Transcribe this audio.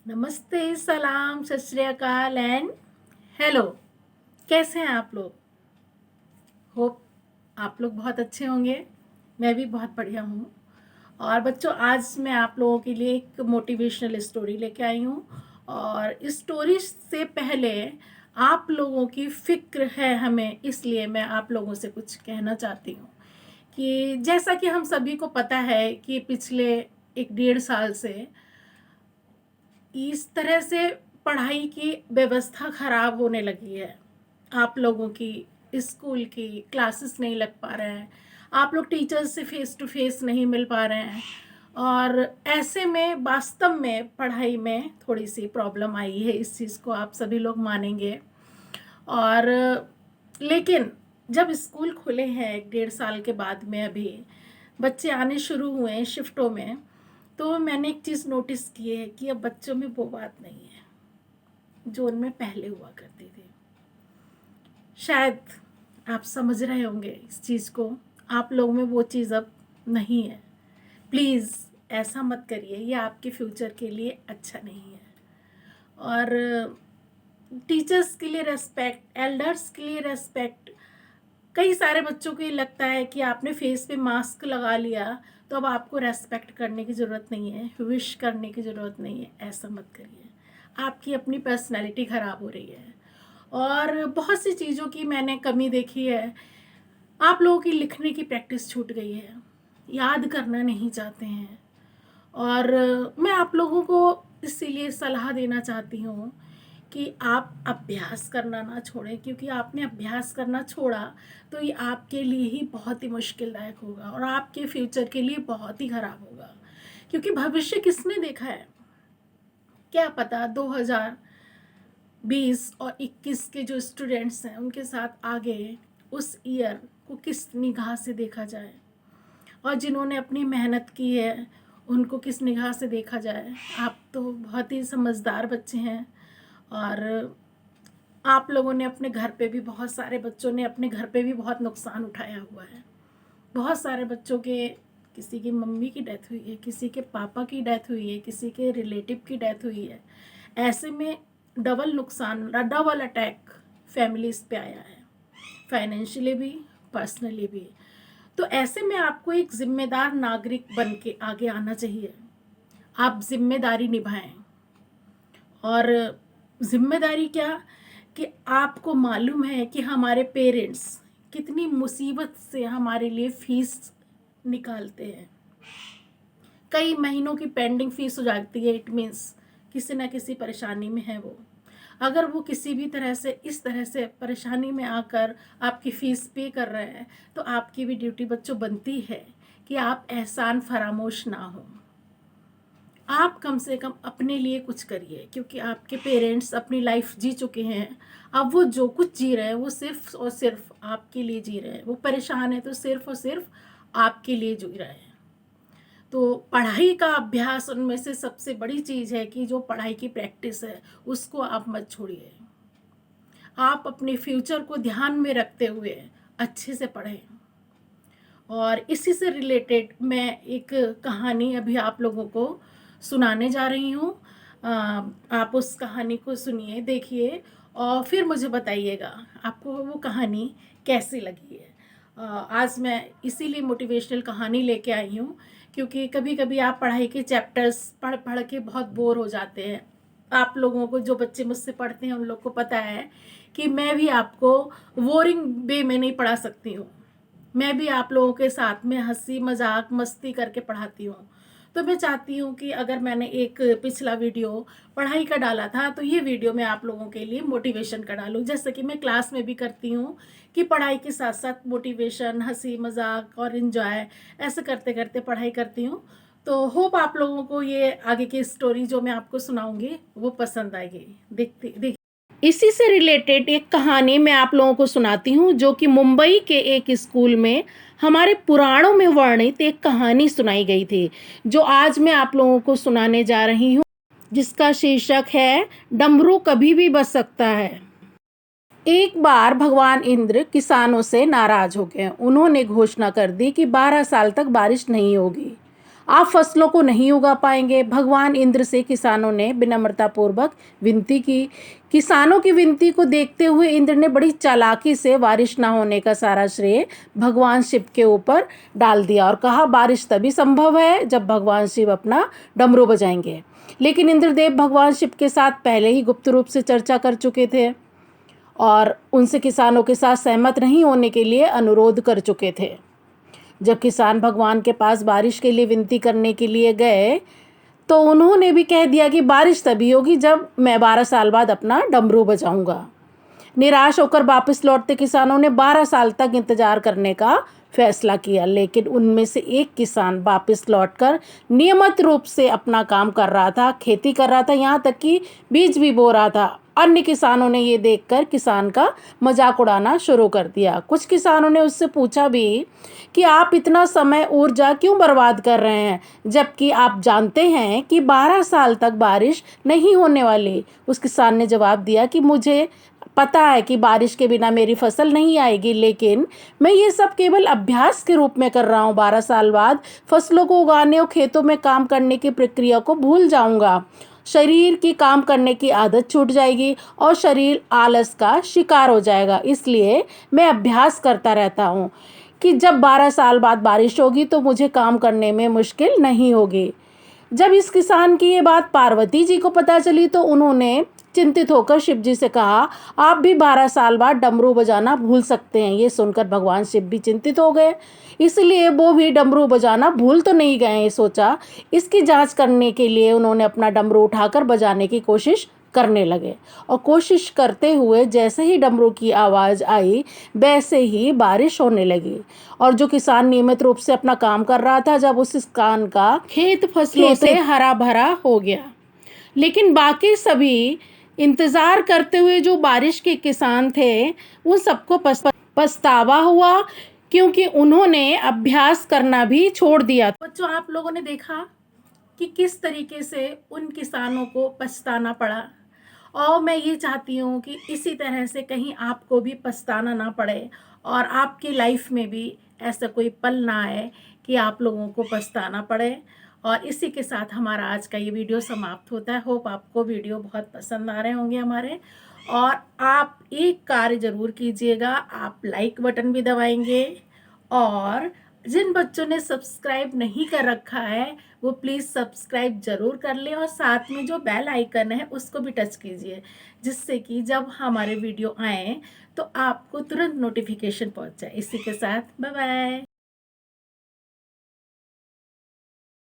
नमस्ते, सलाम, सत श्री अकाल एंड हेलो। कैसे हैं आप लोग? होप आप लोग बहुत अच्छे होंगे। मैं भी बहुत बढ़िया हूँ। और बच्चों, आज मैं आप लोगों के लिए एक मोटिवेशनल स्टोरी लेके आई हूँ। और इस स्टोरी से पहले आप लोगों की फ़िक्र है हमें, इसलिए मैं आप लोगों से कुछ कहना चाहती हूँ कि जैसा कि हम सभी को पता है कि पिछले 1-1.5 साल से इस तरह से पढ़ाई की व्यवस्था ख़राब होने लगी है। आप लोगों की स्कूल की क्लासेस नहीं लग पा रहे हैं, आप लोग टीचर्स से फेस टू फेस नहीं मिल पा रहे हैं। और ऐसे में वास्तव में पढ़ाई में थोड़ी सी प्रॉब्लम आई है, इस चीज़ को आप सभी लोग मानेंगे। और लेकिन जब स्कूल खुले हैं 1-1.5 साल के बाद में, अभी बच्चे आने शुरू हुए हैं शिफ्टों में, तो मैंने एक चीज़ नोटिस की है कि अब बच्चों में वो बात नहीं है जो उनमें पहले हुआ करती थी। शायद आप समझ रहे होंगे इस चीज़ को। आप लोगों में वो चीज़ अब नहीं है। प्लीज़ ऐसा मत करिए, ये आपके फ्यूचर के लिए अच्छा नहीं है। और टीचर्स के लिए रेस्पेक्ट, एल्डर्स के लिए रेस्पेक्ट। कई सारे बच्चों को ये लगता है कि आपने फेस पे मास्क लगा लिया तो अब आपको रेस्पेक्ट करने की ज़रूरत नहीं है, विश करने की ज़रूरत नहीं है। ऐसा मत करिए, आपकी अपनी पर्सनैलिटी ख़राब हो रही है। और बहुत सी चीज़ों की मैंने कमी देखी है। आप लोगों की लिखने की प्रैक्टिस छूट गई है, याद करना नहीं चाहते हैं। और मैं आप लोगों को इसीलिए सलाह देना चाहती हूँ कि आप अभ्यास करना ना छोड़ें, क्योंकि आपने अभ्यास करना छोड़ा तो ये आपके लिए ही बहुत ही मुश्किलदायक होगा और आपके फ्यूचर के लिए बहुत ही ख़राब होगा। क्योंकि भविष्य किसने देखा है? क्या पता 2020 और 21 के जो स्टूडेंट्स हैं उनके साथ आगे उस ईयर को किस निगाह से देखा जाए, और जिन्होंने अपनी मेहनत की है उनको किस निगाह से देखा जाए। आप तो बहुत ही समझदार बच्चे हैं। और आप लोगों ने अपने घर पे भी, बहुत सारे बच्चों ने अपने घर पे भी बहुत नुकसान उठाया हुआ है। बहुत सारे बच्चों के, किसी की मम्मी की डेथ हुई है, किसी के पापा की डेथ हुई है, किसी के रिलेटिव की डेथ हुई है। ऐसे में डबल नुकसान, डबल अटैक फैमिलीज पे आया है, फाइनेंशियली भी, पर्सनली भी। तो ऐसे में आपको एक जिम्मेदार नागरिक बन के आगे आना चाहिए। आप जिम्मेदारी निभाएं। और जिम्मेदारी क्या, कि आपको मालूम है कि हमारे पेरेंट्स कितनी मुसीबत से हमारे लिए फीस निकालते हैं। कई महीनों की पेंडिंग फीस हो जाती है। इट मीन्स किसी ना किसी परेशानी में है वो। अगर वो किसी भी तरह से, इस तरह से परेशानी में आकर आपकी फ़ीस पे कर रहे हैं, तो आपकी भी ड्यूटी बच्चों बनती है कि आप एहसान फरामोश ना हो। आप कम से कम अपने लिए कुछ करिए, क्योंकि आपके पेरेंट्स अपनी लाइफ जी चुके हैं। अब वो जो कुछ जी रहे हैं वो सिर्फ और सिर्फ आपके लिए जी रहे हैं। वो परेशान है तो सिर्फ और सिर्फ आपके लिए जी रहे हैं। तो पढ़ाई का अभ्यास उनमें से सबसे बड़ी चीज़ है कि जो पढ़ाई की प्रैक्टिस है उसको आप मत छोड़िए। आप अपने फ्यूचर को ध्यान में रखते हुए अच्छे से पढ़ें। और इसी से रिलेटेड मैं एक कहानी अभी आप लोगों को सुनाने जा रही हूँ। आप उस कहानी को सुनिए, देखिए, और फिर मुझे बताइएगा आपको वो कहानी कैसी लगी है। आज मैं इसीलिए मोटिवेशनल कहानी लेके आई हूँ, क्योंकि कभी कभी आप पढ़ाई के चैप्टर्स पढ़ पढ़ के बहुत बोर हो जाते हैं। आप लोगों को, जो बच्चे मुझसे पढ़ते हैं उन लोग को पता है कि मैं भी आपको बोरिंग वे में नहीं पढ़ा सकती हूँ। मैं भी आप लोगों के साथ में हंसी मजाक मस्ती करके पढ़ाती हूँ। तो मैं चाहती हूँ कि अगर मैंने एक पिछला वीडियो पढ़ाई का डाला था, तो ये वीडियो मैं आप लोगों के लिए मोटिवेशन का डालूँ, जैसे कि मैं क्लास में भी करती हूँ कि पढ़ाई के साथ साथ मोटिवेशन, हंसी मजाक और इन्जॉय, ऐसे करते करते पढ़ाई करती हूँ। तो होप आप लोगों को ये आगे की स्टोरी जो मैं आपको सुनाऊंगी वो पसंद आएगी। देखते इसी से रिलेटेड एक कहानी मैं आप लोगों को सुनाती हूँ, जो कि मुंबई के एक स्कूल में हमारे पुराणों में वर्णित एक कहानी सुनाई गई थी, जो आज मैं आप लोगों को सुनाने जा रही हूँ, जिसका शीर्षक है डमरू कभी भी बज सकता है। एक बार भगवान इंद्र किसानों से नाराज हो गए। उन्होंने घोषणा कर दी कि 12 साल तक बारिश नहीं होगी। आप फसलों को नहीं उगा पाएंगे। भगवान इंद्र से किसानों ने विनम्रतापूर्वक विनती की। किसानों की विनती को देखते हुए इंद्र ने बड़ी चालाकी से बारिश ना होने का सारा श्रेय भगवान शिव के ऊपर डाल दिया और कहा बारिश तभी संभव है जब भगवान शिव अपना डमरू बजाएंगे। लेकिन इंद्रदेव भगवान शिव के साथ पहले ही गुप्त रूप से चर्चा कर चुके थे और उनसे किसानों के साथ सहमत नहीं होने के लिए अनुरोध कर चुके थे। जब किसान भगवान के पास बारिश के लिए विनती करने के लिए गए तो उन्होंने भी कह दिया कि बारिश तभी होगी जब मैं 12 साल बाद अपना डमरू बजाऊंगा। निराश होकर वापस लौटते किसानों ने 12 साल तक इंतजार करने का फैसला किया, लेकिन उनमें से एक किसान वापस लौटकर नियमित रूप से अपना काम कर रहा था, खेती कर रहा था, यहाँ तक कि बीज भी बो रहा था। अन्य किसानों ने ये देखकर किसान का मजाक उड़ाना शुरू कर दिया। कुछ किसानों ने उससे पूछा भी कि आप इतना समय ऊर्जा क्यों बर्बाद कर रहे हैं, जबकि आप जानते हैं कि 12 साल तक बारिश नहीं होने वाली। उस किसान ने जवाब दिया कि मुझे पता है कि बारिश के बिना मेरी फसल नहीं आएगी, लेकिन मैं ये सब केवल अभ्यास के रूप में कर रहा हूँ। 12 साल बाद फसलों को उगाने और खेतों में काम करने की प्रक्रिया को भूल जाऊंगा। शरीर की काम करने की आदत छूट जाएगी और शरीर आलस का शिकार हो जाएगा। इसलिए मैं अभ्यास करता रहता हूँ कि जब 12 साल बाद बारिश होगी तो मुझे काम करने में मुश्किल नहीं होगी। जब इस किसान की ये बात पार्वती जी को पता चली तो उन्होंने चिंतित होकर शिव जी से कहा आप भी 12 साल बाद डमरू बजाना भूल सकते हैं। ये सुनकर भगवान शिव भी चिंतित हो गए, इसलिए वो भी डमरू बजाना भूल तो नहीं गए। ये सोचा इसकी जांच करने के लिए उन्होंने अपना डमरू उठाकर बजाने की कोशिश करने लगे और कोशिश करते हुए जैसे ही डमरू की आवाज़ आई वैसे ही बारिश होने लगी। और जो किसान नियमित रूप से अपना काम कर रहा था, जब उस किसान का खेत फसलों से हरा भरा हो गया, लेकिन बाकी सभी इंतज़ार करते हुए जो बारिश के किसान थे उन सबको पछतावा हुआ, क्योंकि उन्होंने अभ्यास करना भी छोड़ दिया। बच्चों, आप लोगों ने देखा कि किस तरीके से उन किसानों को पछताना पड़ा, और मैं ये चाहती हूँ कि इसी तरह से कहीं आपको भी पछताना ना पड़े और आपकी लाइफ में भी ऐसा कोई पल ना आए कि आप लोगों को पछताना पड़े। और इसी के साथ हमारा आज का ये वीडियो समाप्त होता है। होप आपको वीडियो बहुत पसंद आ रहे होंगे हमारे, और आप एक कार्य ज़रूर कीजिएगा, आप लाइक बटन भी दबाएंगे, और जिन बच्चों ने सब्सक्राइब नहीं कर रखा है वो प्लीज़ सब्सक्राइब ज़रूर कर लें, और साथ में जो बेल आइकन है उसको भी टच कीजिए, जिससे कि जब हमारे वीडियो आएँ तो आपको तुरंत नोटिफिकेशन पहुंच जाए। इसी के साथ बाय बाय।